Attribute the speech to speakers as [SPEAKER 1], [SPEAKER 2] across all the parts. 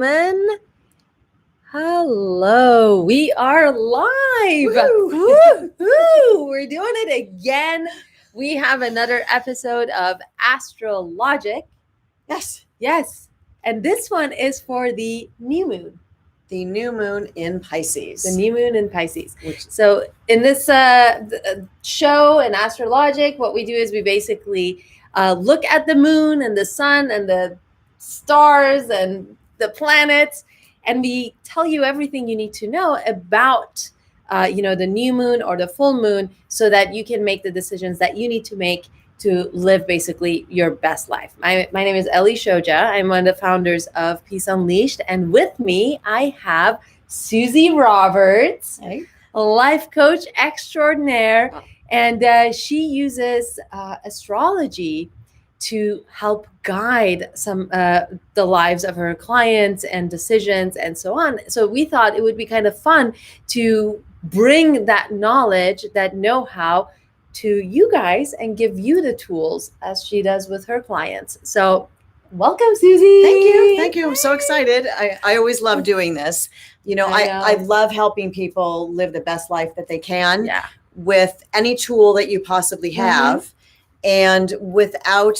[SPEAKER 1] gentlemen, hello. We are live.
[SPEAKER 2] Woo!
[SPEAKER 1] Woo-hoo. We're doing it again. We have another episode of Astrologic.
[SPEAKER 2] Yes,
[SPEAKER 1] And this one is for the new moon.
[SPEAKER 2] the new moon in Pisces.
[SPEAKER 1] The new moon in Pisces. So in this show in Astrologic, what we do is we basically look at the moon and the sun and the stars and the planets, and we tell you everything you need to know about the new moon or the full moon, so that you can make the decisions that you need to make to live basically your best life. My name is Ellie Shoja. I'm one of the founders of Peace Unleashed, and with me I have Susie Roberts,
[SPEAKER 2] Hey.
[SPEAKER 1] a life coach extraordinaire, and she uses astrology to help guide some the lives of her clients and decisions and so on. So we thought it would be kind of fun to bring that knowledge, that know-how, to you guys and give you the tools as she does with her clients. So welcome, Susie.
[SPEAKER 2] Thank you. I'm so excited. I always love doing this. I love helping people live the best life that they can with any tool that you possibly have. And without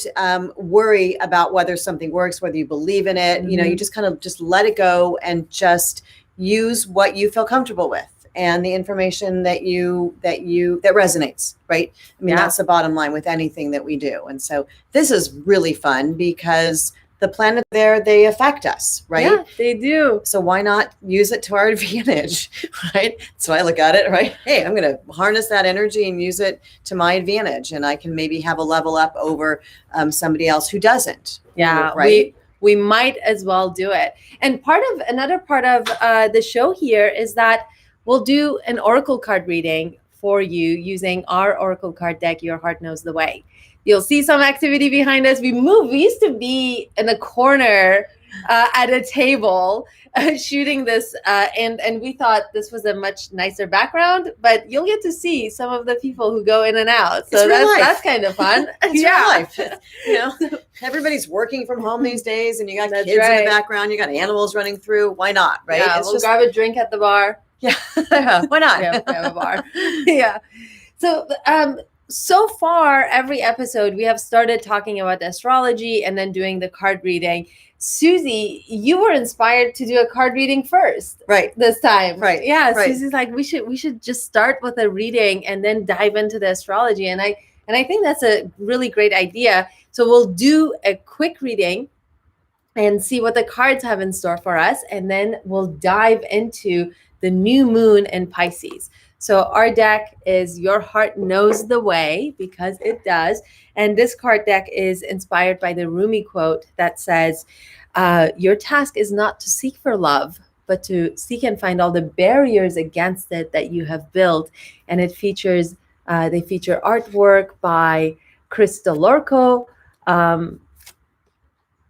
[SPEAKER 2] worry about whether something works, whether you believe in it. You just kind of just let it go and just use what you feel comfortable with and the information that resonates, right? I mean, that's the bottom line with anything that we do. And so this is really fun because the planets there, they affect us, right?
[SPEAKER 1] Yeah, they do.
[SPEAKER 2] So why not use it to our advantage, right? So I look at it, right? Hey, I'm going to harness that energy and use it to my advantage. And I can maybe have a level up over somebody else who doesn't.
[SPEAKER 1] Yeah,
[SPEAKER 2] right?
[SPEAKER 1] We might as well do it. And another part of the show here is that we'll do an oracle card reading for you using our oracle card deck, Your Heart Knows the Way. You'll see some activity behind us. We used to be in a corner at a table shooting this, and we thought this was a much nicer background, but you'll get to see some of the people who go in and out. So that's kind of fun.
[SPEAKER 2] It's real life. Everybody's working from home these days, and you got kids in the background, you got animals running through. Why not, right?
[SPEAKER 1] Yeah, we'll grab a drink at the bar.
[SPEAKER 2] Yeah, why not?
[SPEAKER 1] We have a bar. Yeah. So far, every episode, we have started talking about astrology and then doing the card reading. Susie, you were inspired to do a card reading first,
[SPEAKER 2] right?
[SPEAKER 1] This time,
[SPEAKER 2] right?
[SPEAKER 1] Yeah.
[SPEAKER 2] Right.
[SPEAKER 1] Susie's like, we should just start with a reading and then dive into the astrology, and I think that's a really great idea. So we'll do a quick reading and see what the cards have in store for us, and then we'll dive into the new moon in Pisces. So our deck is Your Heart Knows the Way, because it does. And this card deck is inspired by the Rumi quote that says, your task is not to seek for love, but to seek and find all the barriers against it that you have built. And it features, they feature artwork by Chris DeLorco,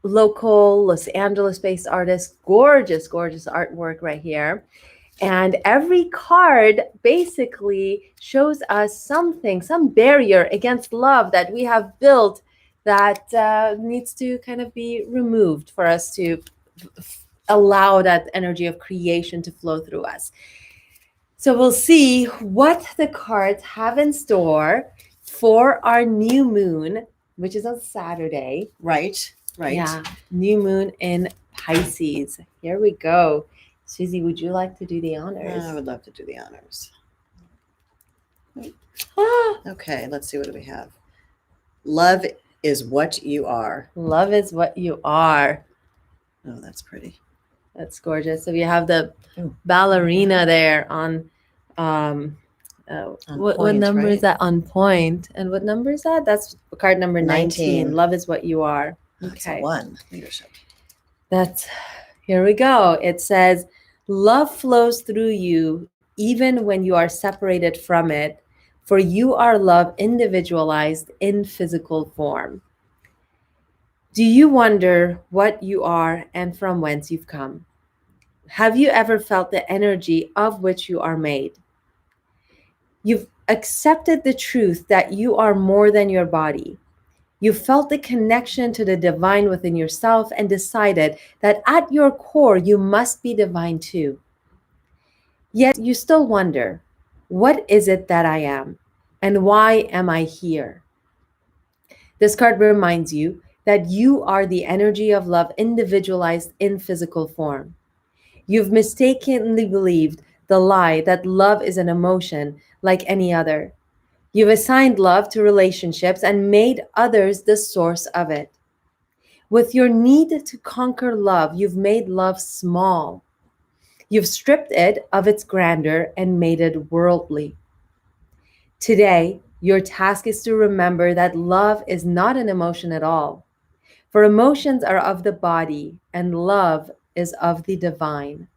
[SPEAKER 1] local Los Angeles-based artist. Gorgeous artwork right here. And every card basically shows us something, some barrier against love that we have built that needs to kind of be removed for us to allow that energy of creation to flow through us. So we'll see what the cards have in store for our new moon, which is on Saturday.
[SPEAKER 2] Right.
[SPEAKER 1] Yeah, new moon in Pisces. Here we go. Susie, would you like to do the honors?
[SPEAKER 2] I would love to do the honors. Okay, let's see. What do we have? Love is what you are.
[SPEAKER 1] Love is what you are.
[SPEAKER 2] Oh, that's pretty.
[SPEAKER 1] That's gorgeous. So you have the ballerina there on what number is that? On point. And what number is that? That's card number 19. Love is what you are.
[SPEAKER 2] Okay. One. Leadership.
[SPEAKER 1] Here we go. It says, love flows through you even when you are separated from it, for you are love individualized in physical form. Do you wonder what you are and from whence you've come? Have you ever felt the energy of which you are made? You've accepted the truth that you are more than your body. You felt the connection to the divine within yourself and decided that at your core, you must be divine too. Yet you still wonder, what is it that I am? And why am I here? This card reminds you that you are the energy of love individualized in physical form. You've mistakenly believed the lie that love is an emotion like any other. You've assigned love to relationships and made others the source of it. With your need to conquer love, you've made love small. You've stripped it of its grandeur and made it worldly. Today, your task is to remember that love is not an emotion at all. For emotions are of the body, and love is of the divine.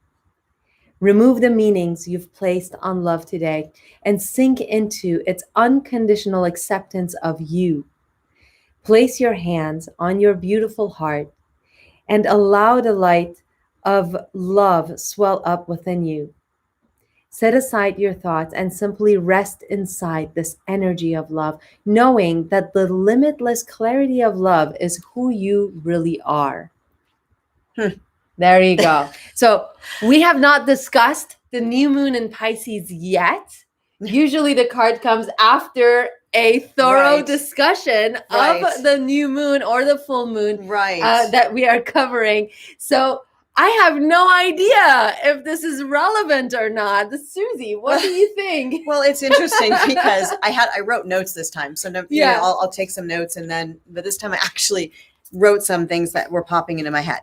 [SPEAKER 1] Remove the meanings you've placed on love today and sink into its unconditional acceptance of you. Place your hands on your beautiful heart and allow the light of love swell up within you. Set aside your thoughts and simply rest inside this energy of love, knowing that the limitless clarity of love is who you really are. There you go. So we have not discussed the new moon in Pisces yet. Usually the card comes after a thorough discussion of the new moon or the full moon that we are covering. So I have no idea if this is relevant or not. Susie, what do you think?
[SPEAKER 2] Well, it's interesting because I wrote notes this time. So I'll take some notes but this time I actually wrote some things that were popping into my head.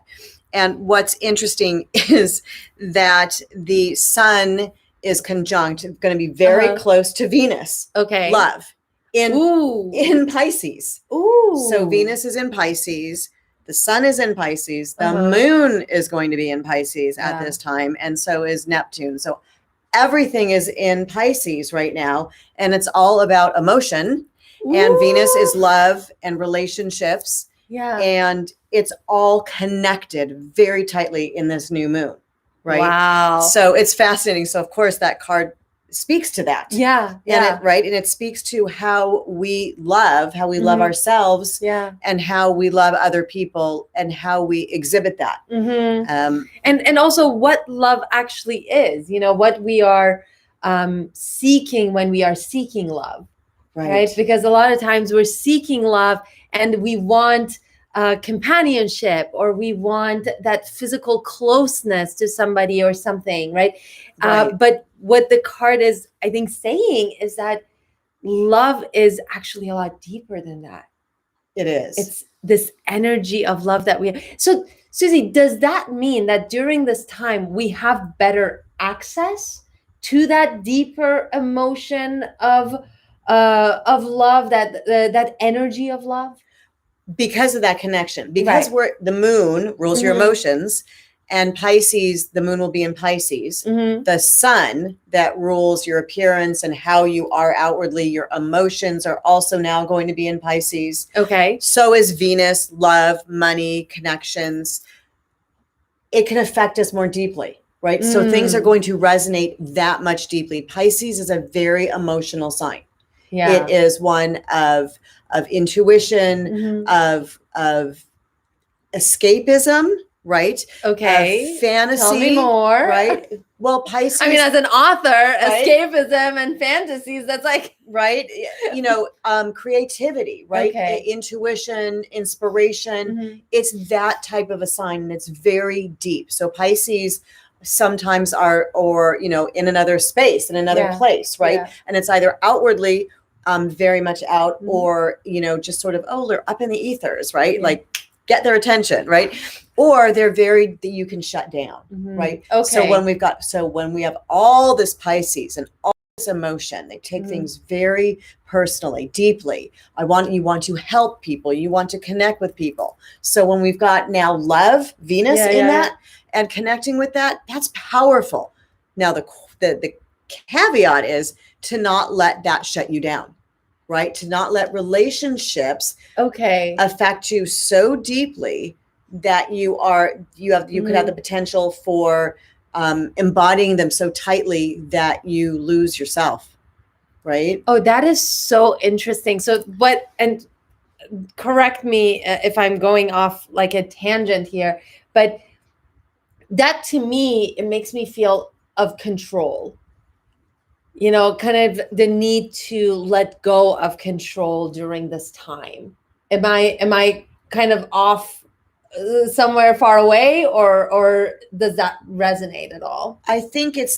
[SPEAKER 2] And what's interesting is that the sun is conjunct, going to be very close to Venus.
[SPEAKER 1] Okay.
[SPEAKER 2] Love in Pisces.
[SPEAKER 1] Ooh.
[SPEAKER 2] So Venus is in Pisces. The sun is in Pisces. The moon is going to be in Pisces at this time. And so is Neptune. So everything is in Pisces right now. And it's all about emotion. Ooh. And Venus is love and relationships.
[SPEAKER 1] Yeah.
[SPEAKER 2] And it's all connected very tightly in this new moon, right?
[SPEAKER 1] Wow.
[SPEAKER 2] So it's fascinating. So of course that card speaks to that.
[SPEAKER 1] Yeah.
[SPEAKER 2] And it speaks to how we love ourselves and how we love other people and how we exhibit that.
[SPEAKER 1] Mm-hmm. And also what love actually is, what we are seeking when we are seeking love, right? Because a lot of times we're seeking love and we want companionship, or we want that physical closeness to somebody or something, right? But what the card is, I think, saying is that love is actually a lot deeper than that.
[SPEAKER 2] It is.
[SPEAKER 1] It's this energy of love that we have. So, Susie, does that mean that during this time we have better access to that deeper emotion of love, that energy of love?
[SPEAKER 2] Because of that connection, because the moon rules your emotions, and Pisces, the moon will be in Pisces. The sun that rules your appearance and how you are outwardly, your emotions are also now going to be in Pisces.
[SPEAKER 1] Okay.
[SPEAKER 2] So is Venus, love, money, connections. It can affect us more deeply, right? So things are going to resonate that much deeply. Pisces is a very emotional sign. Yeah. It is one of intuition, of escapism, right?
[SPEAKER 1] Okay.
[SPEAKER 2] Fantasy.
[SPEAKER 1] Tell me more.
[SPEAKER 2] Right? Well, Pisces.
[SPEAKER 1] I mean, as an author, escapism and fantasies, that's like.
[SPEAKER 2] Right? Creativity, right?
[SPEAKER 1] Okay.
[SPEAKER 2] Intuition, inspiration. It's that type of a sign, and it's very deep. So Pisces sometimes are, in another space, in another place, right? Yeah. And it's either outwardly very much out, or, just sort of, they're up in the ethers, right? Yeah. Like get their attention, right? Or they're that you can shut down, right?
[SPEAKER 1] Okay.
[SPEAKER 2] So when we have all this Pisces and all this emotion, they take things very personally, deeply. You want to help people. You want to connect with people. So when we've got now love, Venus in that, and connecting with that, that's powerful. Now the caveat is to not let that shut you down, right? To not let relationships affect you so deeply that you could have the potential for embodying them so tightly that you lose yourself, right?
[SPEAKER 1] Oh, that is so interesting. So correct me if I'm going off like a tangent here, but that to me, it makes me feel of control, kind of the need to let go of control during this time. Am I kind of off somewhere far away, or does that resonate at all?
[SPEAKER 2] I think it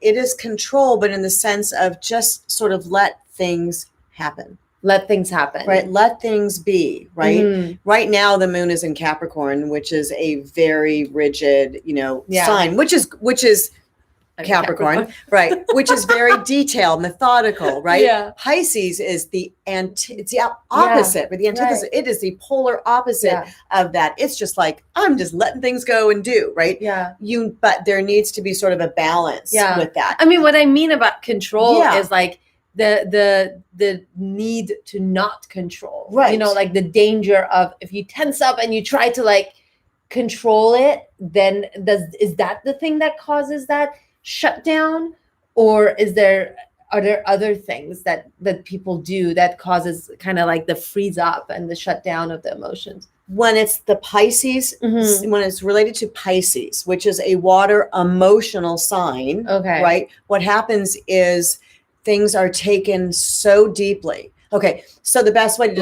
[SPEAKER 2] is control, but in the sense of just sort of let things happen.
[SPEAKER 1] Let things happen.
[SPEAKER 2] Right. Let things be. Right. Right now, the moon is in Capricorn, which is a very rigid, sign, which is Capricorn, right? Which is very detailed, methodical, right?
[SPEAKER 1] Yeah.
[SPEAKER 2] Pisces is it's the opposite, but the antithesis. Right. It is the polar opposite of that. It's just like, I'm just letting things go and do, right?
[SPEAKER 1] Yeah.
[SPEAKER 2] But there needs to be sort of a balance with that.
[SPEAKER 1] I mean, what I mean about control is like the need to not control,
[SPEAKER 2] right?
[SPEAKER 1] Like the danger of, if you tense up and you try to like control it, then is that the thing that causes that shutdown, or are there other things that people do that causes kind of like the freeze up and the shutdown of the emotions?
[SPEAKER 2] When it's the Pisces, when it's related to Pisces, which is a water emotional sign, right? What happens is things are taken so deeply. Okay, so the best way to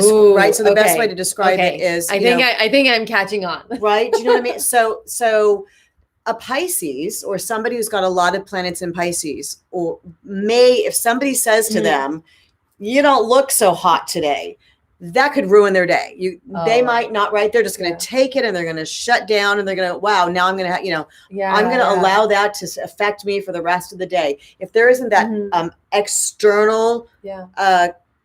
[SPEAKER 2] describe it is,
[SPEAKER 1] I think I'm catching on.
[SPEAKER 2] Right? Do you know what I mean? So a Pisces, or somebody who's got a lot of planets in Pisces, if somebody says to them, "You don't look so hot today," that could ruin their day. They might not, right? They're just going to take it and they're going to shut down, and they're going to, wow, now I'm going to, I'm going to allow that to affect me for the rest of the day. If there isn't that external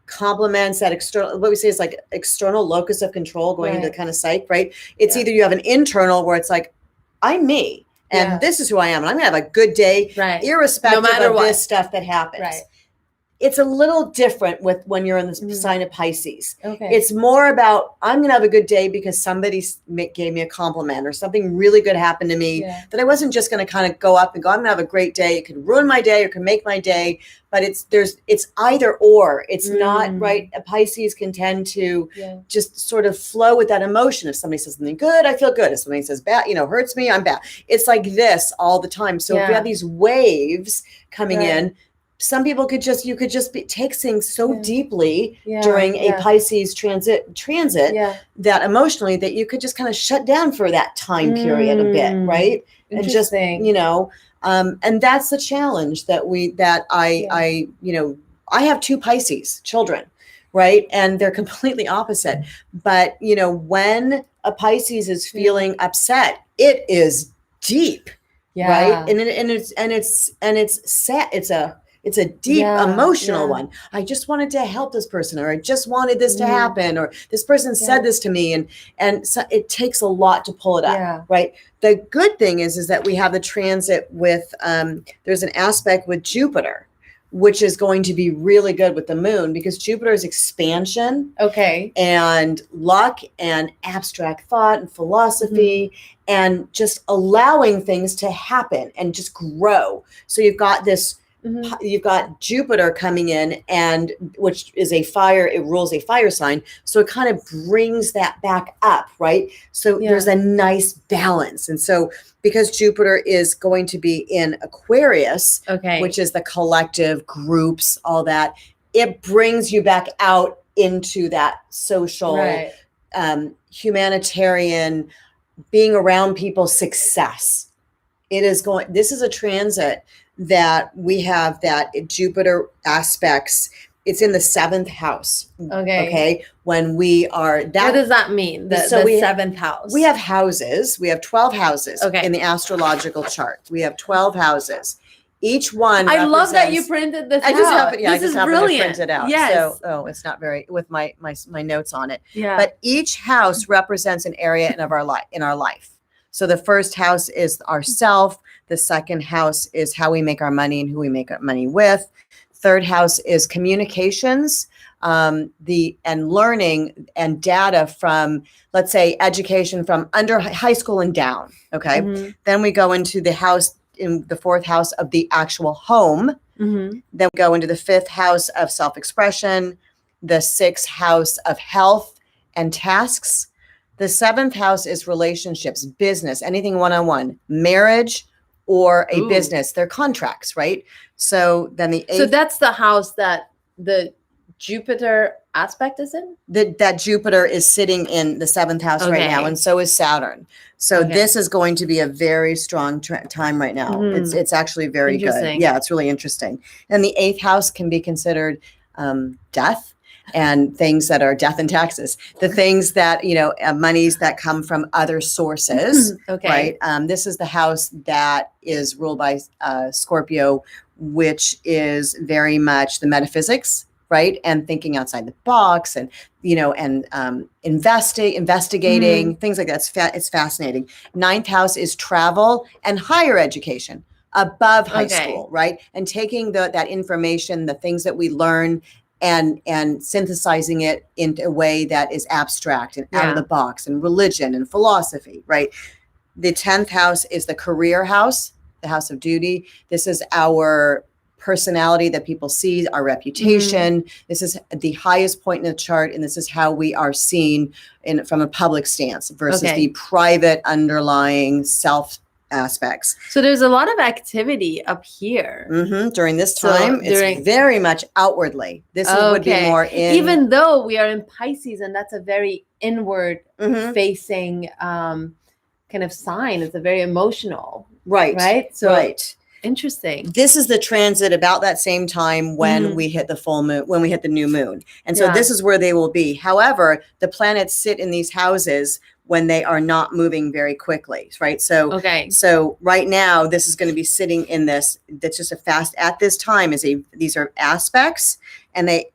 [SPEAKER 2] compliments, that external, what we say is like external locus of control going into kind of psych, right? It's either you have an internal where it's like, I'm me. And this is who I am. And I'm going to have a good day, irrespective of this stuff that happens. Right. It's a little different with when you're in the sign of Pisces. Okay. It's more about, I'm going to have a good day because somebody gave me a compliment, or something really good happened to me that I wasn't just going to kind of go up and go, I'm going to have a great day. It could ruin my day or can make my day. But it's either or. It's not, right? A Pisces can tend to just sort of flow with that emotion. If somebody says something good, I feel good. If somebody says bad, hurts me, I'm bad. It's like this all the time. So if we have these waves coming in, some people you could just take things so deeply during a Pisces transit that emotionally that you could just kind of shut down for that time period a bit, right? And just, and that's the challenge I have 2 Pisces children, right? And they're completely opposite. But, when a Pisces is feeling upset, it is deep, right? And it's sad. It's a deep emotional one. I just wanted to help this person, or I just wanted this to happen, or this person said this to me. And so it takes a lot to pull it up, right? The good thing is that we have the transit with, there's an aspect with Jupiter, which is going to be really good with the moon, because Jupiter is expansion, and luck and abstract thought and philosophy, and just allowing things to happen and just grow. So you've got this, you've got Jupiter coming in, and which is a fire, it rules a fire sign. So it kind of brings that back up, right? So there's a nice balance. And so because Jupiter is going to be in Aquarius, which is the collective groups, all that, it brings you back out into that social, humanitarian, being around people, success. This is a transit that we have, that Jupiter aspects. It's in the 7th house. Okay. When we are what
[SPEAKER 1] does that mean? The 7th house.
[SPEAKER 2] We have houses. We have 12 houses in the astrological chart. We have 12 houses. Each one.
[SPEAKER 1] I love that you printed this out. This is brilliant.
[SPEAKER 2] To print it out. Yes. So, it's not very with my notes on it. Yeah. But each house represents an area in our life. So the first house is our self. The second house is how we make our money and who we make our money with. Third house is communications, and learning and data from, let's say, education from under high school and down. Okay. Then we go into the house, in the 4th house of the actual home. Then we go into the 5th house of self-expression, the 6th house of health and tasks. The 7th house is relationships, business, anything one-on-one, marriage, or a business. They're contracts, right? So then the 8th.
[SPEAKER 1] So that's the house that the Jupiter aspect is in?
[SPEAKER 2] That Jupiter is sitting in the 7th house right now, and so is Saturn. So this is going to be a very strong time right now. It's actually very good. Yeah, it's really interesting. And the 8th house can be considered death. And things that are death and taxes, the things that, monies that come from other sources, right? This is the house that is ruled by Scorpio, which is very much the metaphysics, right? And thinking outside the box and, investigating, things like that. It's fascinating. 9th house is travel and higher education above high school, right? And taking that information, the things that we learn, and synthesizing it in a way that is abstract and out of the box, and religion and philosophy, right? The 10th house is the career house, the house of duty. This is our personality that people see, our reputation. This is the highest point in the chart, and this is how we are seen from a public stance versus the private underlying self aspects.
[SPEAKER 1] So there's a lot of activity up here.
[SPEAKER 2] During this time, it's very much outwardly. This would be more in...
[SPEAKER 1] Even though we are in Pisces, and that's a very inward facing kind of sign. It's a very emotional. Right? So interesting.
[SPEAKER 2] This is the transit about that same time when we hit the full moon, when we hit the new moon. And so this is where they will be. However, the planets sit in these houses when they are not moving very quickly, right? So, so right now, this is going to be sitting in this. That's just a fast at this time. These are aspects, and they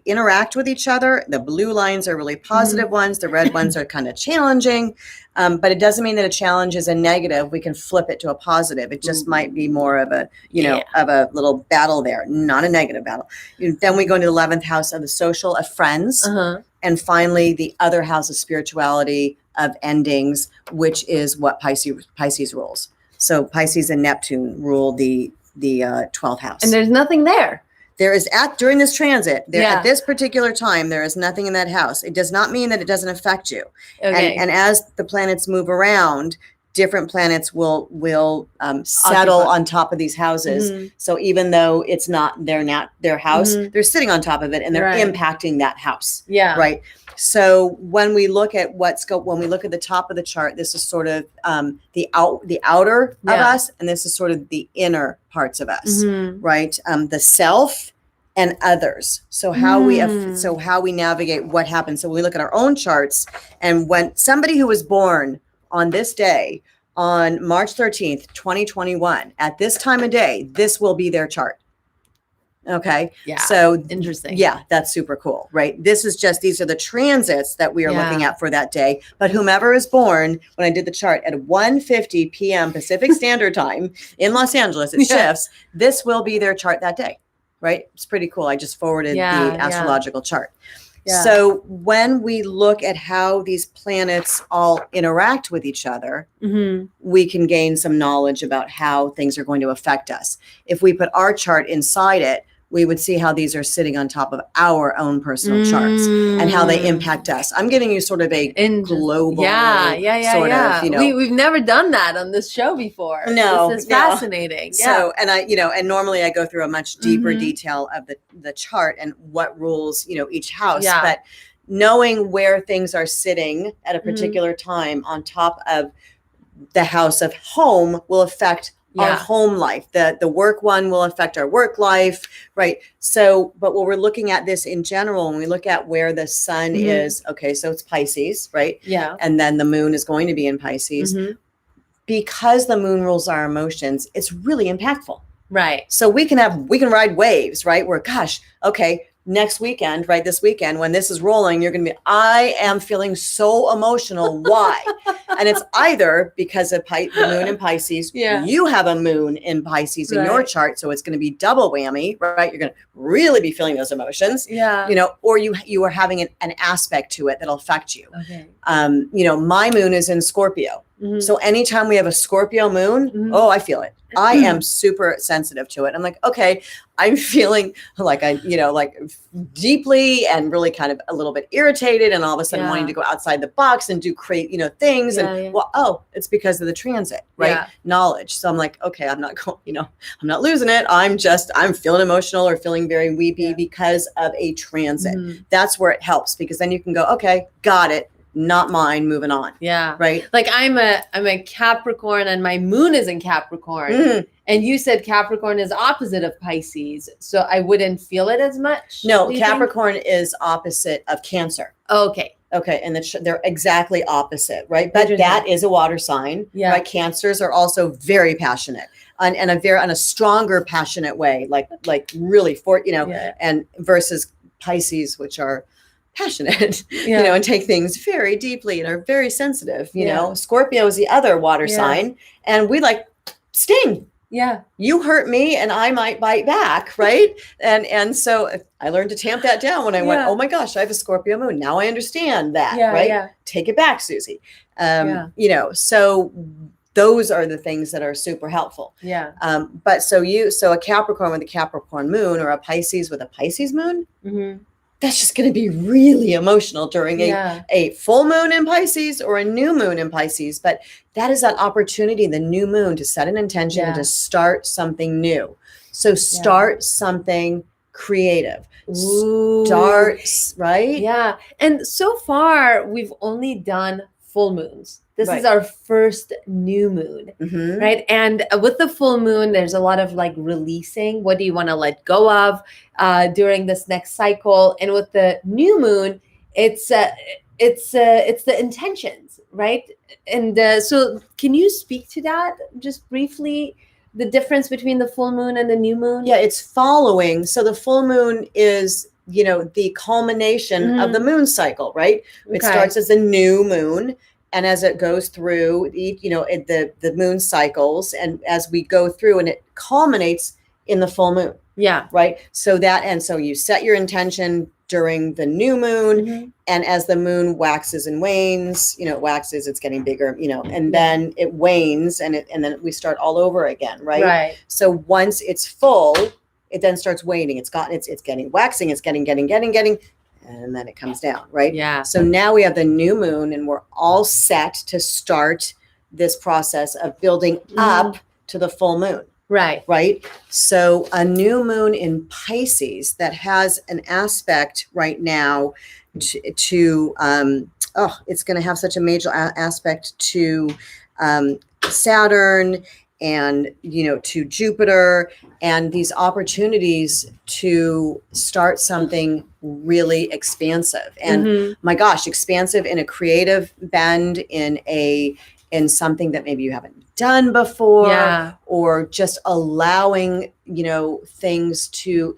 [SPEAKER 2] interact with each other. The blue lines are really positive ones. The red ones are kind of challenging, but it doesn't mean that a challenge is a negative. We can flip it to a positive. It just might be more of a, of a little battle there, not a negative battle. Then we go into the 11th house of the social, of friends. And finally, the other house of spirituality, of endings, which is what Pisces rules. So Pisces and Neptune rule the 12th house.
[SPEAKER 1] And there's nothing there.
[SPEAKER 2] There is during this transit, at this particular time, there is nothing in that house. It does not mean that it doesn't affect you. And as the planets move around, different planets will settle on top of these houses. So even though it's not their house, they're sitting on top of it, and they're impacting that house. Right. So when we look at when we look at the top of the chart, this is sort of the outer of us, and this is sort of the inner parts of us, right? The self and others. So how we navigate what happens. So when we look at our own charts, and when somebody who was born on this day, on March 13th, 2021, at this time of day, this will be their chart. Okay.
[SPEAKER 1] Yeah.
[SPEAKER 2] So
[SPEAKER 1] interesting.
[SPEAKER 2] Yeah, that's super cool, right? These are the transits that we are looking at for that day. But whomever is born, when I did the chart at 1:50 p.m. Pacific Standard Time in Los Angeles, it shifts. This will be their chart that day, right? It's pretty cool. I just forwarded the astrological chart. So when we look at how these planets all interact with each other, we can gain some knowledge about how things are going to affect us. If we put our chart inside it, we would see how these are sitting on top of our own personal charts and how they impact us. I'm giving you sort of a global sort of,
[SPEAKER 1] We've never done that on this show before.
[SPEAKER 2] No.
[SPEAKER 1] This is fascinating.
[SPEAKER 2] So, and and normally I go through a much deeper detail of the chart and what rules, each house. But knowing where things are sitting at a particular time on top of the house of home will affect our home life. The work one will affect our work life, right? So, but when we're looking at this in general, when we look at where the sun is, so it's Pisces, right?
[SPEAKER 1] Yeah.
[SPEAKER 2] And then the moon is going to be in Pisces. Because the moon rules our emotions, it's really impactful.
[SPEAKER 1] Right.
[SPEAKER 2] So we can ride waves, right? Where, next weekend, right? This weekend, when this is rolling, you're going to be, I am feeling so emotional. Why? And it's either because of the moon in Pisces, you have a moon in Pisces in your chart. So it's going to be double whammy, right? You're going to really be feeling those emotions, or you are having an aspect to it that'll affect you. Okay. My moon is in Scorpio.
[SPEAKER 1] Mm-hmm.
[SPEAKER 2] So anytime we have a Scorpio moon,
[SPEAKER 1] Mm-hmm.
[SPEAKER 2] oh, I feel it. I am super sensitive to it. I'm like, okay, I'm feeling like like deeply and really kind of a little bit irritated, and all of a sudden wanting to go outside the box and do things. Well, it's because of the transit, right?
[SPEAKER 1] Yeah.
[SPEAKER 2] Knowledge. So I'm like, okay, I'm not going, I'm not losing it. I'm feeling emotional or feeling very weepy because of a transit.
[SPEAKER 1] Mm-hmm.
[SPEAKER 2] That's where it helps, because then you can go, okay, got it. Not mine, moving on.
[SPEAKER 1] Yeah.
[SPEAKER 2] Right.
[SPEAKER 1] Like I'm a Capricorn, and my moon is in Capricorn. And you said Capricorn is opposite of Pisces. So I wouldn't feel it as much.
[SPEAKER 2] No, Capricorn is opposite of Cancer.
[SPEAKER 1] Okay.
[SPEAKER 2] Okay. And they're exactly opposite, right? But that is a water sign.
[SPEAKER 1] Yeah.
[SPEAKER 2] Right. Cancers are also very passionate on a stronger passionate way, like really and versus Pisces, which are passionate, and take things very deeply and are very sensitive. Scorpio is the other water sign, and we like sting.
[SPEAKER 1] Yeah.
[SPEAKER 2] You hurt me and I might bite back, right? and so I learned to tamp that down when I went, oh my gosh, I have a Scorpio moon. Now I understand that, right? Yeah. Take it back, Susie. So those are the things that are super helpful.
[SPEAKER 1] Yeah.
[SPEAKER 2] But so a Capricorn with a Capricorn moon, or a Pisces with a Pisces moon, that's just going to be really emotional during a full moon in Pisces or a new moon in Pisces. But that is that opportunity, the new moon, to set an intention and to start something new. So start something creative.
[SPEAKER 1] Ooh.
[SPEAKER 2] Right?
[SPEAKER 1] Yeah. And so far, we've only done full moons. This is our first new moon, right? And with the full moon, there's a lot of like releasing. What do you want to let go of during this next cycle? And with the new moon, it's the intentions, right? And so, can you speak to that just briefly? The difference between the full moon and the new moon?
[SPEAKER 2] Yeah, it's following. So the full moon is the culmination of the moon cycle, right? It starts as a new moon. And as it goes through, the moon cycles, and as we go through, and it culminates in the full moon.
[SPEAKER 1] Yeah.
[SPEAKER 2] Right. So you set your intention during the new moon, and as the moon waxes and wanes, it's getting bigger, and then it wanes, and then we start all over again. Right.
[SPEAKER 1] Right.
[SPEAKER 2] So once it's full, it then starts waning. It's getting waxing. It's getting. And then it comes down, right?
[SPEAKER 1] Yeah.
[SPEAKER 2] So now we have the new moon, and we're all set to start this process of building up to the full moon.
[SPEAKER 1] Right.
[SPEAKER 2] Right. So a new moon in Pisces that has an aspect right now to it's going to have such a major aspect to Saturn, and to Jupiter, and these opportunities to start something really expansive, and my gosh, expansive in a creative bend, in something that maybe you haven't done before, or just allowing things to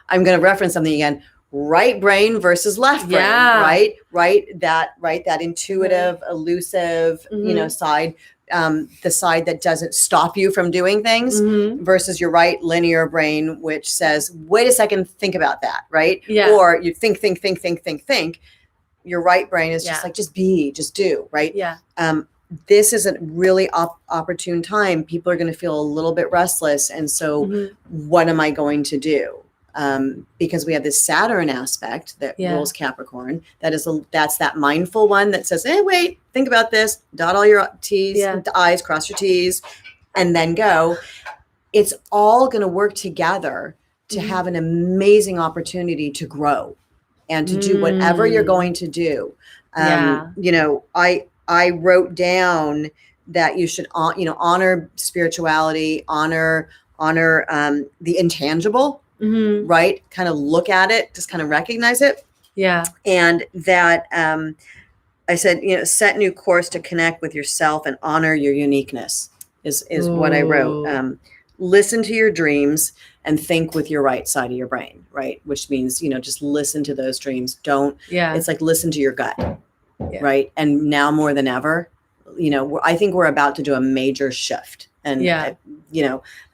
[SPEAKER 2] I'm going to reference something again, right brain versus left brain, right, that intuitive, elusive side, the side that doesn't stop you from doing things, versus your right linear brain, which says, wait a second, think about that, right? Or you think. Your right brain is just like, just be, just do, right? This is a really opportune time. People are going to feel a little bit restless, and so what am I going to do? Because we have this Saturn aspect that rules Capricorn. That's that mindful one that says, hey, wait, think about this, dot all your T's, I's, cross your T's, and then go. It's all going to work together to have an amazing opportunity to grow and to do whatever you're going to do. I wrote down that you should, honor spirituality, honor the intangible. Right? Kind of look at it, just kind of recognize it. Yeah. And that I said, set new course to connect with yourself and honor your uniqueness is what I wrote. Listen to your dreams and think with your right side of your brain, right? Which means, just listen to those dreams. It's like, listen to your gut. Right. And now more than ever, I think we're about to do a major shift, and,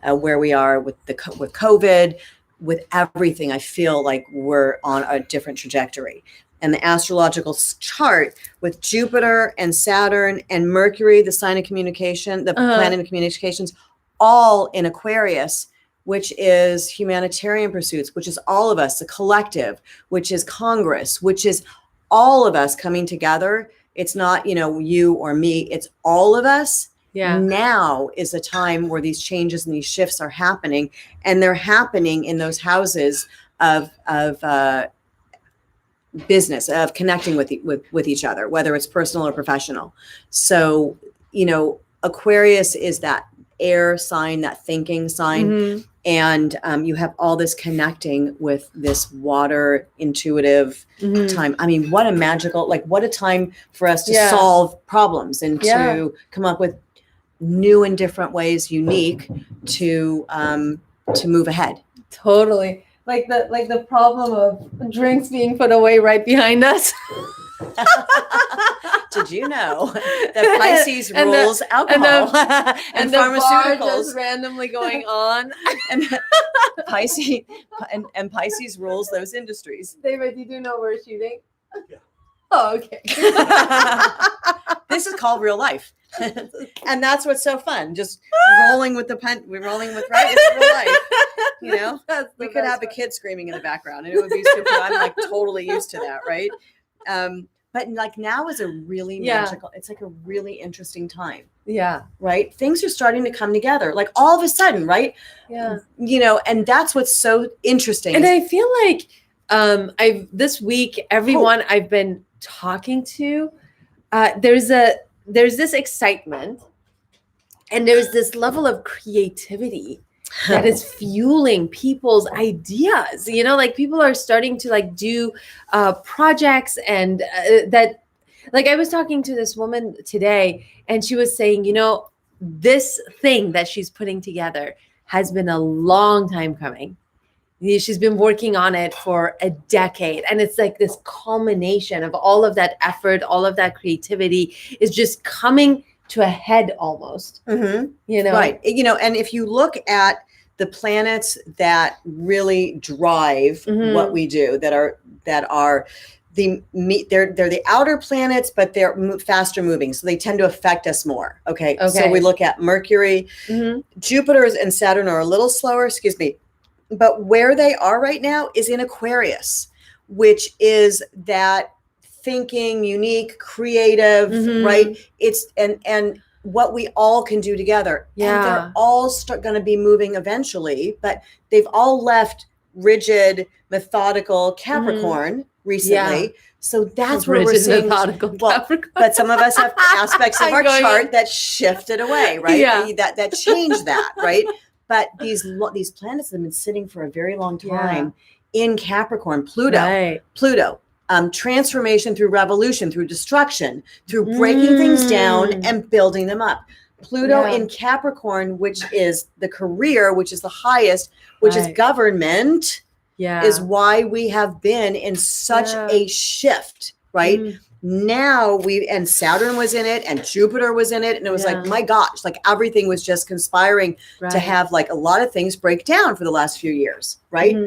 [SPEAKER 2] where we are with with COVID, with everything, I feel like we're on a different trajectory. and the astrological chart with Jupiter and Saturn and Mercury, the sign of communication, the planet of communications, all in Aquarius, which is humanitarian pursuits, which is all of us, the collective, which is Congress, which is all of us coming together. It's not, you or me, it's all of us. Yeah. Now is a time where these changes and these shifts are happening, and they're happening in those houses of business, of connecting with each other, whether it's personal or professional. So, Aquarius is that air sign, that thinking sign. And you have all this connecting with this water intuitive time. I mean, what a time for us to solve problems and to come up with new and different ways, unique to move ahead.
[SPEAKER 1] Totally. Like the problem of drinks being put away right behind us.
[SPEAKER 2] Did you know that Pisces rules alcohol and pharmaceuticals
[SPEAKER 1] just randomly going on?
[SPEAKER 2] and Pisces and Pisces rules those industries.
[SPEAKER 1] David, you do know we're shooting?
[SPEAKER 3] Yeah.
[SPEAKER 1] Oh, okay.
[SPEAKER 2] This is called real life. And that's what's so fun. Just rolling with right? It's real life. We could have a kid screaming in the background and it would be super. I'm like totally used to that, right? But like now is a really magical, it's like a really interesting time.
[SPEAKER 1] Yeah.
[SPEAKER 2] Right? Things are starting to come together. Like all of a sudden, right?
[SPEAKER 1] Yeah.
[SPEAKER 2] And that's what's so interesting.
[SPEAKER 1] And I feel like this week, everyone I've been talking to, there's this excitement and there's this level of creativity that is fueling people's ideas. Like people are starting to like do projects and that, like I was talking to this woman today and she was saying, this thing that she's putting together has been a long time coming. She's been working on it for a decade. And it's like this culmination of all of that effort, all of that creativity is just coming to a head almost.
[SPEAKER 2] Right. And if you look at the planets that really drive what we do, they're the outer planets, but they're faster moving. So they tend to affect us more. Okay. So we look at Mercury, Jupiter and Saturn are a little slower, but where they are right now is in Aquarius, which is that thinking, unique, creative, right? It's and what we all can do together. Yeah. And they're all going to be moving eventually, but they've all left rigid, methodical Capricorn recently. Yeah. So that's where we're seeing. But some of us have aspects of our chart that shifted away, right? Yeah. That changed that, right? But these planets have been sitting for a very long time in Capricorn. Pluto, transformation through revolution, through destruction, through breaking things down and building them up. Pluto in Capricorn, which is the career, which is the highest, which is government, is why we have been in such a shift, right? Now and Saturn was in it and Jupiter was in it. And it was like, my gosh, like everything was just conspiring to have like a lot of things break down for the last few years, right?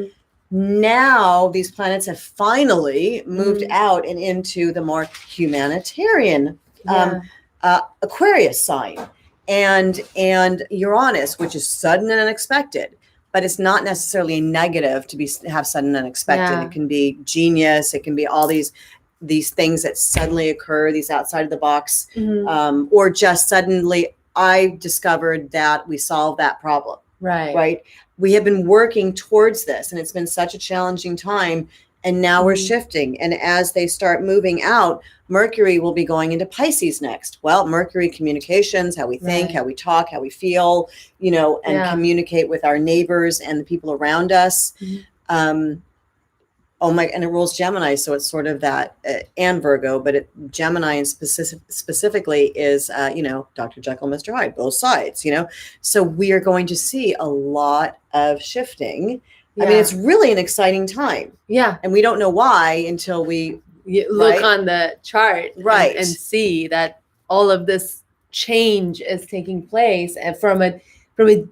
[SPEAKER 2] Now these planets have finally moved out and into the more humanitarian Aquarius sign and Uranus, which is sudden and unexpected. But it's not necessarily a negative to have sudden and unexpected. It can be genius. It can be all these things that suddenly occur, these outside of the box, or just suddenly I discovered that we solved that problem. Right. We have been working towards this and it's been such a challenging time. And now we're shifting. And as they start moving out, Mercury will be going into Pisces next. Well, Mercury communications, how we think, how we talk, how we feel, and communicate with our neighbors and the people around us. And it rules Gemini. So it's sort of that, and Virgo, but Gemini and specifically is, Dr. Jekyll, Mr. Hyde, both sides, So we are going to see a lot of shifting. I mean, it's really an exciting time. Yeah. And we don't know why until we
[SPEAKER 1] look on the chart and see that all of this change is taking place and from a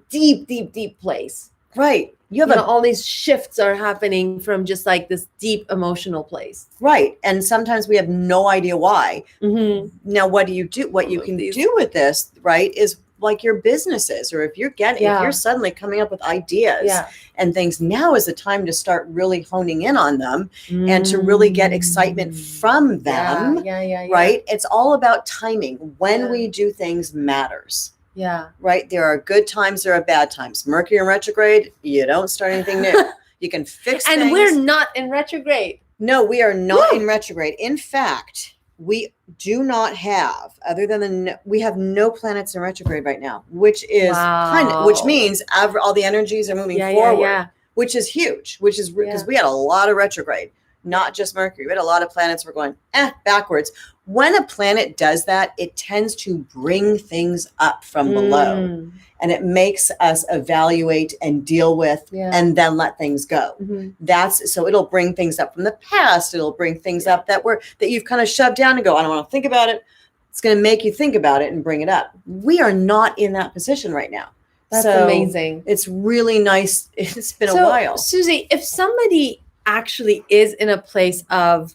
[SPEAKER 1] deep, deep, deep place.
[SPEAKER 2] Right.
[SPEAKER 1] You have all these shifts are happening from just like this deep emotional place.
[SPEAKER 2] Right. And sometimes we have no idea why.
[SPEAKER 1] Mm-hmm.
[SPEAKER 2] Now, what do? What you can do with this, right, is like your businesses, or if you're suddenly coming up with ideas and things, now is the time to start really honing in on them and to really get excitement from them. Right. It's all about timing. When we do things matters.
[SPEAKER 1] Yeah.
[SPEAKER 2] Right. There are good times, there are bad times. Mercury in retrograde, you don't start anything new. You can fix things.
[SPEAKER 1] And we're not in retrograde.
[SPEAKER 2] No, we are not in retrograde. In fact, we do not have, other than we have no planets in retrograde right now, which is which means all the energies are moving forward, which is huge, which is because we had a lot of retrograde, not just Mercury. We had a lot of planets were going backwards. When a planet does that, it tends to bring things up from below, and it makes us evaluate and deal with and then let things go. So it'll bring things up from the past. It'll bring things up that you've kind of shoved down and go, I don't want to think about it. It's going to make you think about it and bring it up. We are not in that position right now.
[SPEAKER 1] That's amazing.
[SPEAKER 2] It's really nice. It's been a while.
[SPEAKER 1] Susie, if somebody actually is in a place of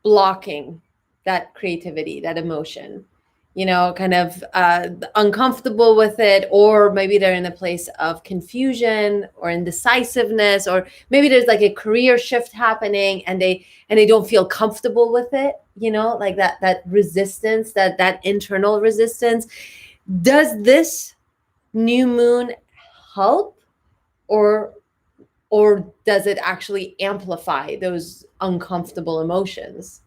[SPEAKER 1] blocking that creativity, that emotion, kind of uncomfortable with it, or maybe they're in a place of confusion or indecisiveness, or maybe there's like a career shift happening and they don't feel comfortable with it, like that resistance, that internal resistance. Does this new moon help, or does it actually amplify those uncomfortable emotions?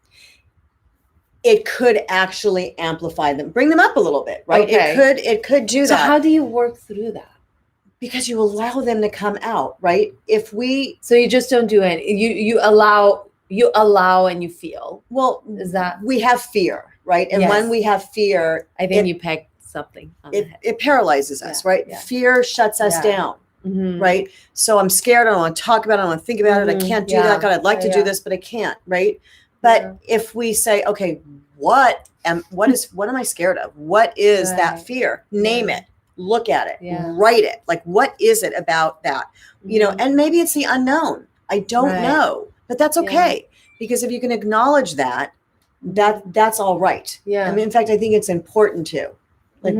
[SPEAKER 2] It could actually amplify them, bring them up a little bit, right?
[SPEAKER 1] Okay.
[SPEAKER 2] It could do that.
[SPEAKER 1] So how do you work through that?
[SPEAKER 2] Because you allow them to come out, right?
[SPEAKER 1] So you just don't do it. You allow and you feel.
[SPEAKER 2] Well,
[SPEAKER 1] is that
[SPEAKER 2] we have fear, right? And when we have fear,
[SPEAKER 1] I think you pegged something on the head.
[SPEAKER 2] It paralyzes us, right?
[SPEAKER 1] Yeah.
[SPEAKER 2] Fear shuts us down. Right. So I'm scared. I don't want to talk about it. I don't want to think about it. I can't do that. God, I'd like to do this, but I can't. Right. But if we say, okay, what am I scared of? What is that fear? Name it, look at it, write it. Like, what is it about that? And maybe it's the unknown. I don't know, but that's okay. Because if you can acknowledge that's all right.
[SPEAKER 1] Yeah.
[SPEAKER 2] I mean, in fact, I think it's important to, like,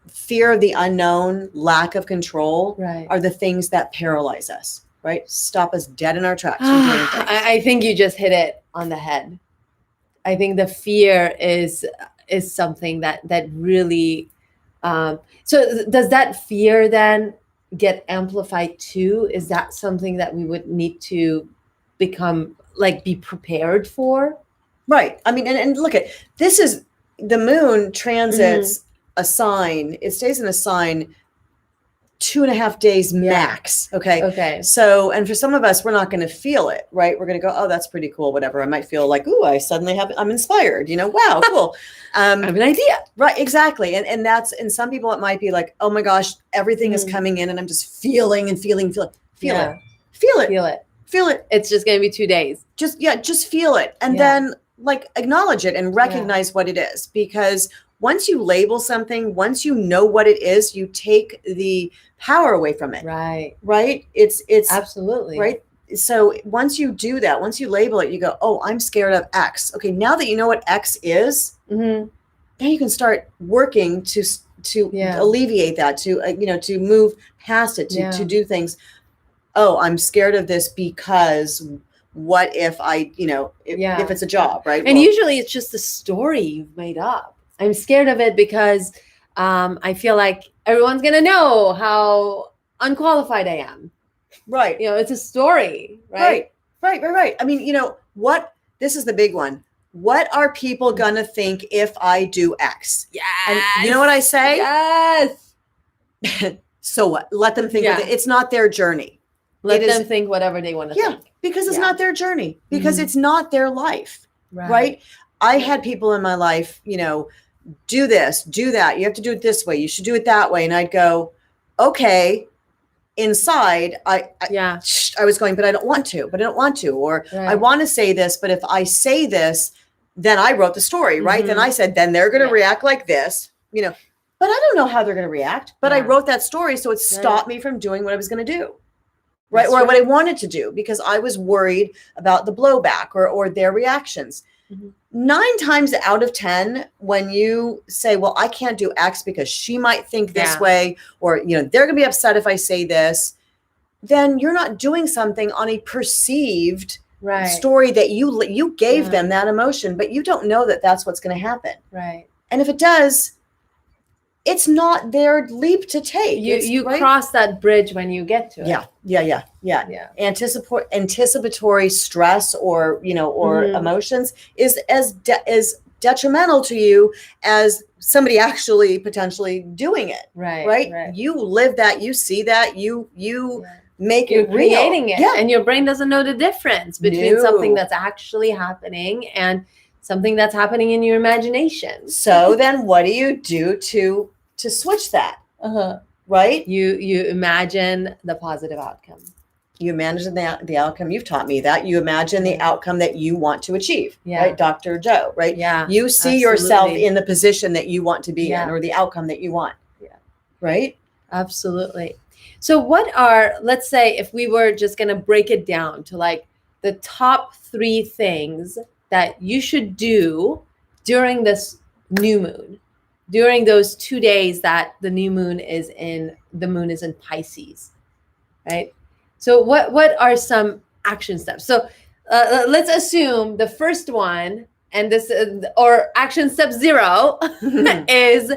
[SPEAKER 2] fear of the unknown, lack of control are the things that paralyze us, right? Stop us dead in our tracks from doing things.
[SPEAKER 1] I think you just hit it on the head. I think the fear is something that really, so does that fear then get amplified too? Is that something that we would need to be prepared for?
[SPEAKER 2] Right. I mean, and look at, this is, the moon transits a sign. It stays in a sign 2.5 days max. Okay. So, and for some of us, we're not going to feel it, right? We're going to go, oh, that's pretty cool. Whatever. I might feel like, ooh, I'm inspired, wow, cool.
[SPEAKER 1] I have an idea.
[SPEAKER 2] Right. Exactly. And some people, it might be like, oh my gosh, everything is coming in and I'm just feeling it. Feel it.
[SPEAKER 1] It's just going to be 2 days.
[SPEAKER 2] Just feel it. And then acknowledge it and recognize what it is, because once you label something, once you know what it is, you take the power away from it. Right. It's
[SPEAKER 1] absolutely
[SPEAKER 2] right. So once you do that, once you label it, you go, oh, I'm scared of X. Okay. Now that you know what X is, then you can start working to alleviate that, to move past it, to do things. Oh, I'm scared of this because what if if it's a job, right?
[SPEAKER 1] And usually it's just a story you've made up. I'm scared of it because I feel like everyone's going to know how unqualified I am.
[SPEAKER 2] Right.
[SPEAKER 1] It's a story, right?
[SPEAKER 2] Right. I mean, this is the big one. What are people going to think if I do X?
[SPEAKER 1] Yes.
[SPEAKER 2] And you know what I say?
[SPEAKER 1] Yes.
[SPEAKER 2] So what? Let them think of it. It's not their journey.
[SPEAKER 1] Let them think whatever they want to think.
[SPEAKER 2] Because it's not their journey, because it's not their life, right? I had people in my life, do this, do that. You have to do it this way. You should do it that way. And I'd go, okay. Inside, I was going, but I don't want to, or I want to say this, but if I say this, then I wrote the story, right? Then I said, then they're going to react like this, but I don't know how they're going to react. But I
[SPEAKER 1] Yeah.
[SPEAKER 2] wrote that story, so it stopped me from doing what I was going to do. Right. Or what I wanted to do, because I was worried about the blowback or their reactions. 9 times out of 10, when you say, well, I can't do X because she might think this way, or, they're going to be upset if I say this, then you're not doing something on a perceived story that you gave them that emotion, but you don't know that that's what's going to happen.
[SPEAKER 1] Right.
[SPEAKER 2] And if it does, it's not their leap to take.
[SPEAKER 1] You cross that bridge when you get to it.
[SPEAKER 2] Yeah. Anticipatory stress or emotions is as detrimental to you as somebody actually potentially doing it. Right. You live that, you see that, you make
[SPEAKER 1] You're
[SPEAKER 2] it real.
[SPEAKER 1] creating it, and your brain doesn't know the difference between something that's actually happening and something that's happening in your imagination.
[SPEAKER 2] So then what do you do to switch that? Right?
[SPEAKER 1] You imagine the positive outcome.
[SPEAKER 2] You imagine the outcome. You've taught me that. You imagine the outcome that you want to achieve. Right? Dr. Joe, right?
[SPEAKER 1] Yeah.
[SPEAKER 2] You see yourself in the position that you want to be in, or the outcome that you want.
[SPEAKER 1] Yeah.
[SPEAKER 2] Right?
[SPEAKER 1] Absolutely. So let's say if we were just going to break it down to like the top 3 things that you should do during this new moon, during those 2 days that the moon is in Pisces, right? So what are some action steps? So let's assume the first one, and this or action step 0 is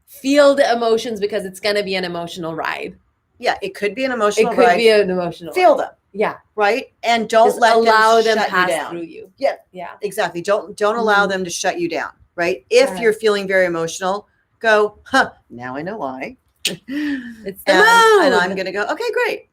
[SPEAKER 1] feel the emotions, because it's going to be an emotional ride.
[SPEAKER 2] Yeah, it could be an emotional ride.
[SPEAKER 1] It could be an emotional
[SPEAKER 2] Feel
[SPEAKER 1] ride.
[SPEAKER 2] them.
[SPEAKER 1] Yeah.
[SPEAKER 2] Right? And don't
[SPEAKER 1] just
[SPEAKER 2] let
[SPEAKER 1] allow them
[SPEAKER 2] shut
[SPEAKER 1] pass
[SPEAKER 2] you down.
[SPEAKER 1] through you.
[SPEAKER 2] Yeah.
[SPEAKER 1] Yeah.
[SPEAKER 2] Exactly. Don't allow them to shut you down. Right? If you're feeling very emotional, go, now I know why.
[SPEAKER 1] It's the moon.
[SPEAKER 2] And I'm gonna go, okay, great.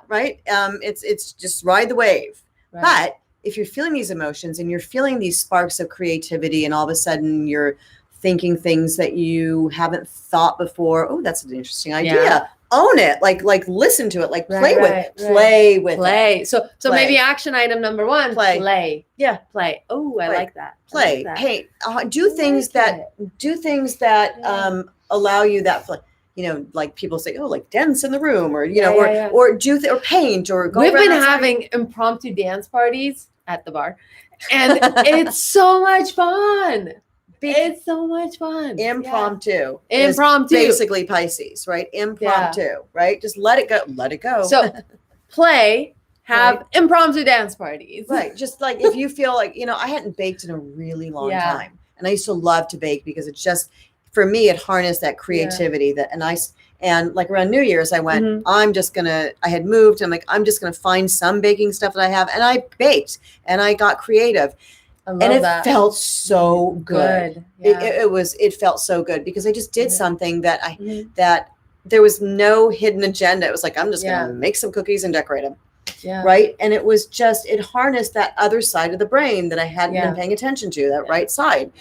[SPEAKER 2] Right? It's just ride the wave. Right. But if you're feeling these emotions and you're feeling these sparks of creativity, and all of a sudden you're thinking things that you haven't thought before, oh, that's an interesting idea. Yeah. Own it, like listen to it, like play with it.
[SPEAKER 1] So maybe action item number 1, play.
[SPEAKER 2] Yeah,
[SPEAKER 1] play. Oh, I like that.
[SPEAKER 2] Play, paint, do things that allow you that like people say, oh, like dance in the room, or or or paint, or go.
[SPEAKER 1] We've been having impromptu dance parties at the bar, and it's so much fun. It's so much fun.
[SPEAKER 2] Impromptu.
[SPEAKER 1] Impromptu.
[SPEAKER 2] Basically Pisces, right? Impromptu, right? Just let it go. Let it go.
[SPEAKER 1] So play, have impromptu dance parties.
[SPEAKER 2] Right. Just like if you feel like, I hadn't baked in a really long time. And I used to love to bake because it just, for me, it harnessed that creativity and like around New Year's, I went, I had moved. And I'm just going to find some baking stuff that I have. And I baked and I got creative. And it felt so good.
[SPEAKER 1] Yeah.
[SPEAKER 2] It felt so good because I just did something that that there was no hidden agenda. It was like, I'm just going to make some cookies and decorate them. Yeah. Right. And it was just, it harnessed that other side of the brain that I hadn't been paying attention to, that right side.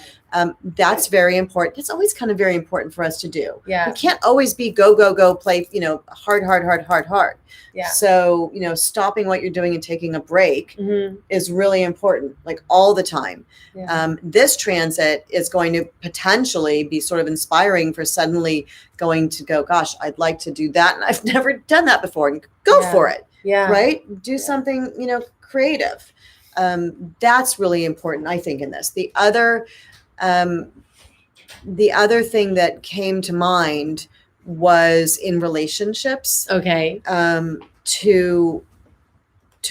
[SPEAKER 2] That's very important. It's always kind of very important for us to do. Yeah. We can't always be go, play, hard. Yeah. So, stopping what you're doing and taking a break is really important, like all the time. Yeah. This transit is going to potentially be sort of inspiring for suddenly going to go, gosh, I'd like to do that. And I've never done that before. And go for it. Yeah. Right. Do something, creative. That's really important, I think, in this. The other thing that came to mind was in relationships. Okay. To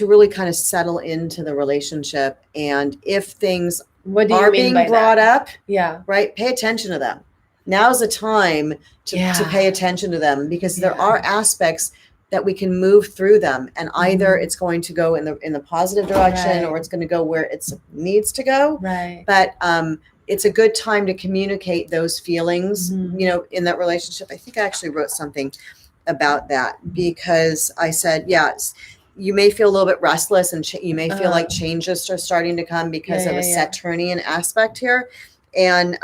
[SPEAKER 2] really kind of settle into the relationship, and if things are being brought up, right, pay attention to them. Now's the time to pay attention to them, because there are aspects that we can move through them, and either it's going to go in the positive direction, or it's going to go where it needs to go. Right. But it's a good time to communicate those feelings, in that relationship. I think I actually wrote something about that, because I said, yes, you may feel a little bit restless, and you may feel like changes are starting to come because of a Saturnian aspect here. And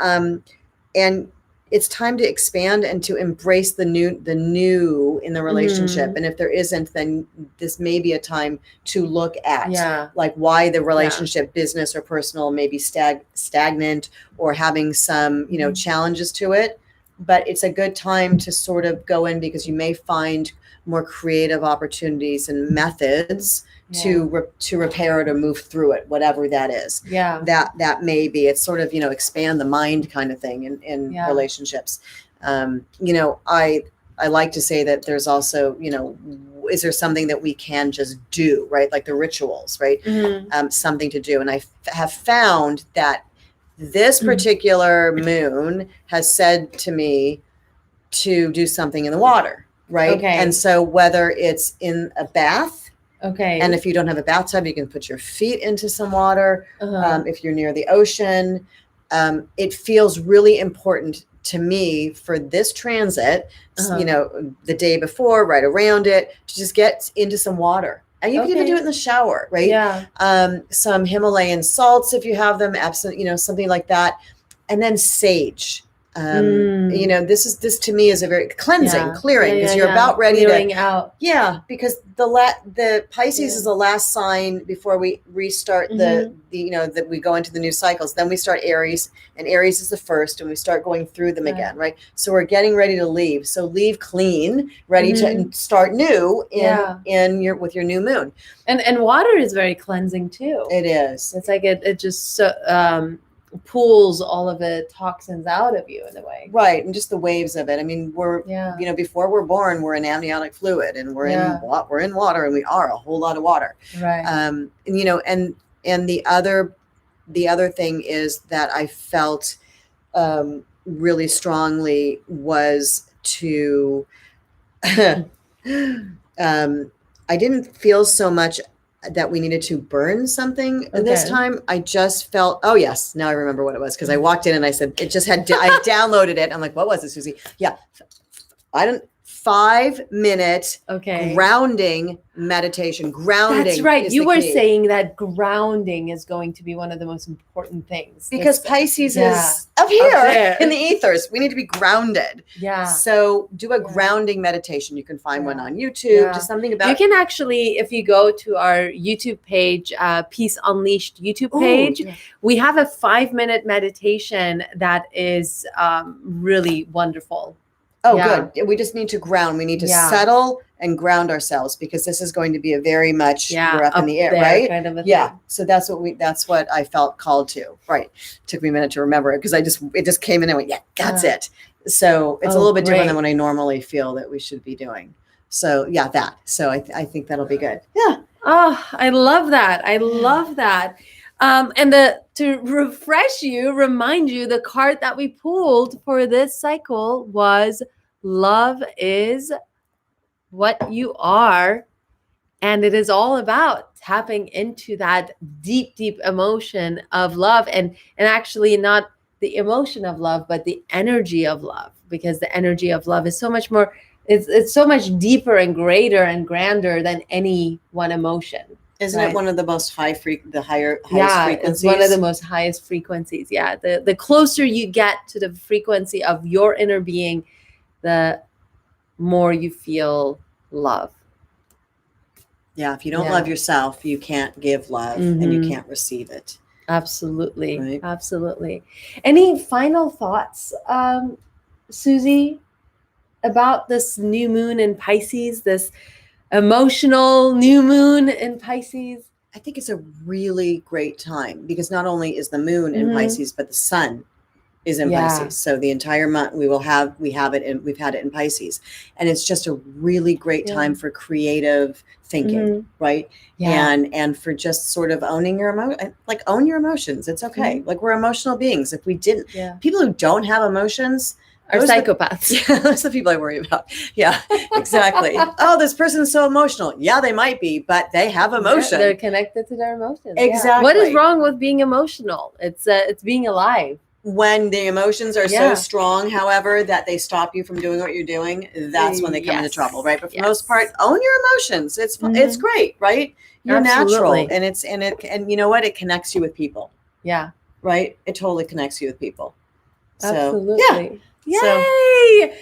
[SPEAKER 2] it's time to expand and to embrace the new in the relationship. And if there isn't, then this may be a time to look at like why the relationship, business or personal, may be stagnant or having some, challenges to it. but it's a good time to sort of go in because you may find more creative opportunities and methods to repair it or move through it, whatever that is. That may be, it's sort of, expand the mind kind of thing in relationships. I like to say that there's also, is there something that we can just do, right? Like the rituals, right? Something to do. And I have found that this particular moon has said to me to do something in the water, right? Okay. And so whether it's in a bath, and if you don't have a bathtub, you can put your feet into some water. If you're near the ocean, it feels really important to me for this transit, the day before, right around it, to just get into some water. And you can even do it in the shower, right? Yeah. Some Himalayan salts, if you have them, something like that. And then sage. This to me is a very cleansing, clearing, because you're about ready clearing out. Yeah, because the Pisces is the last sign before we restart that we go into the new cycles. Then we start Aries, and Aries is the first, and we start going through them again, right? So we're getting ready to leave. So leave clean, ready to start new with your new moon.
[SPEAKER 1] And water is very cleansing too.
[SPEAKER 2] It is.
[SPEAKER 1] It's like it just pulls all of the toxins out of you in a way.
[SPEAKER 2] Right. And just the waves of it. I mean, before we're born, we're in amniotic fluid, and we're in water, and we are a whole lot of water.
[SPEAKER 1] Right.
[SPEAKER 2] And the other thing is that I felt really strongly was to I didn't feel so much that we needed to burn something this time. I just felt, oh yes, now I remember what it was, because I walked in and I said, it just had, I downloaded it. I'm like, what was it, Susie? Yeah. 5-minute grounding meditation. Grounding.
[SPEAKER 1] That's right. You were saying that grounding is going to be one of the most important things.
[SPEAKER 2] Because Pisces is up here in the ethers. We need to be grounded.
[SPEAKER 1] Yeah.
[SPEAKER 2] So do a grounding meditation. You can find one on YouTube. Just something about.
[SPEAKER 1] You can actually, if you go to our YouTube page, Peace Unleashed YouTube page, we have a 5-minute meditation that is really wonderful.
[SPEAKER 2] Oh, good. We just need to ground. We need to settle and ground ourselves, because this is going to be a very much we're up in the air, right?
[SPEAKER 1] Kind of a
[SPEAKER 2] thing.
[SPEAKER 1] Thing.
[SPEAKER 2] So that's what I felt called to. Right. Took me a minute to remember it, because it just came in and went, that's it. So it's a little bit different than what I normally feel that we should be doing. So that. So I think that'll be good. Yeah.
[SPEAKER 1] Oh, I love that. I love that. And to remind you, the card that we pulled for this cycle was love is what you are. And it is all about tapping into that deep, deep emotion of love, and actually not the emotion of love, but the energy of love, because the energy of love is so much more, it's so much deeper and greater and grander than any one emotion.
[SPEAKER 2] Isn't it one of the most highest frequencies?
[SPEAKER 1] It's one of the most highest frequencies. Yeah. The closer you get to the frequency of your inner being, the more you feel love.
[SPEAKER 2] Yeah. If you don't love yourself, you can't give love and you can't receive it.
[SPEAKER 1] Absolutely.
[SPEAKER 2] Right?
[SPEAKER 1] Absolutely. Any final thoughts, Susie, about this new moon in Pisces, this emotional new moon in Pisces?
[SPEAKER 2] I think it's a really great time, because not only is the moon in Pisces, but the sun is in Pisces. So the entire month we've had it in Pisces, and it's just a really great time for creative thinking, right? Yeah. And for just sort of owning your own your emotions. It's okay. Like, we're emotional beings. If we didn't, people who don't have emotions
[SPEAKER 1] are psychopaths.
[SPEAKER 2] Those are the people I worry about. Yeah, exactly. Oh, this person's so emotional. Yeah, they might be, but they have emotion.
[SPEAKER 1] They're connected to their emotions.
[SPEAKER 2] Exactly.
[SPEAKER 1] Yeah. What is wrong with being emotional? It's being alive.
[SPEAKER 2] When the emotions are so strong, however, that they stop you from doing what you're doing, that's when they come into trouble, right? But for the most part, own your emotions. It's great, right? You're natural, and you know what? It connects you with people.
[SPEAKER 1] Yeah.
[SPEAKER 2] Right? It totally connects you with people. So,
[SPEAKER 1] absolutely. Yay!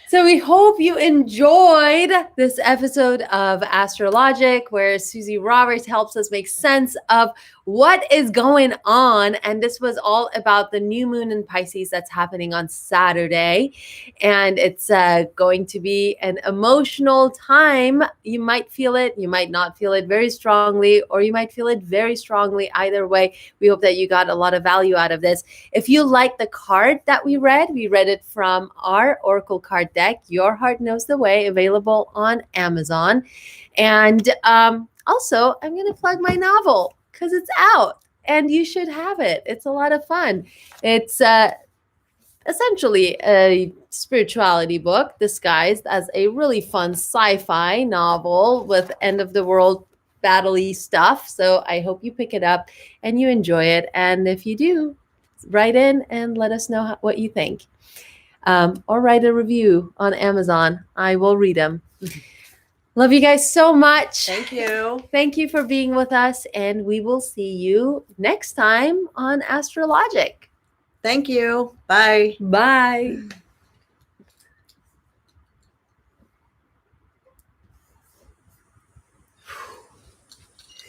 [SPEAKER 1] So we hope you enjoyed this episode of Astrologic, where Susie Roberts helps us make sense of what is going on. And this was all about the new moon in Pisces that's happening on Saturday. And it's going to be an emotional time. You might feel it, you might not feel it very strongly, or you might feel it very strongly. Either way, we hope that you got a lot of value out of this. If you like the card that we read it from our Oracle card deck, Your Heart Knows the Way, available on Amazon. And also, I'm going to plug my novel because it's out and you should have it. It's a lot of fun. It's essentially a spirituality book disguised as a really fun sci-fi novel with end of the world battle-y stuff. So I hope you pick it up and you enjoy it. And if you do, write in and let us know what you think. Or write a review on Amazon. I will read them. Love you guys so much.
[SPEAKER 2] Thank you.
[SPEAKER 1] Thank you for being with us, and we will see you next time on Astrologic.
[SPEAKER 2] Thank you. Bye.
[SPEAKER 1] Bye.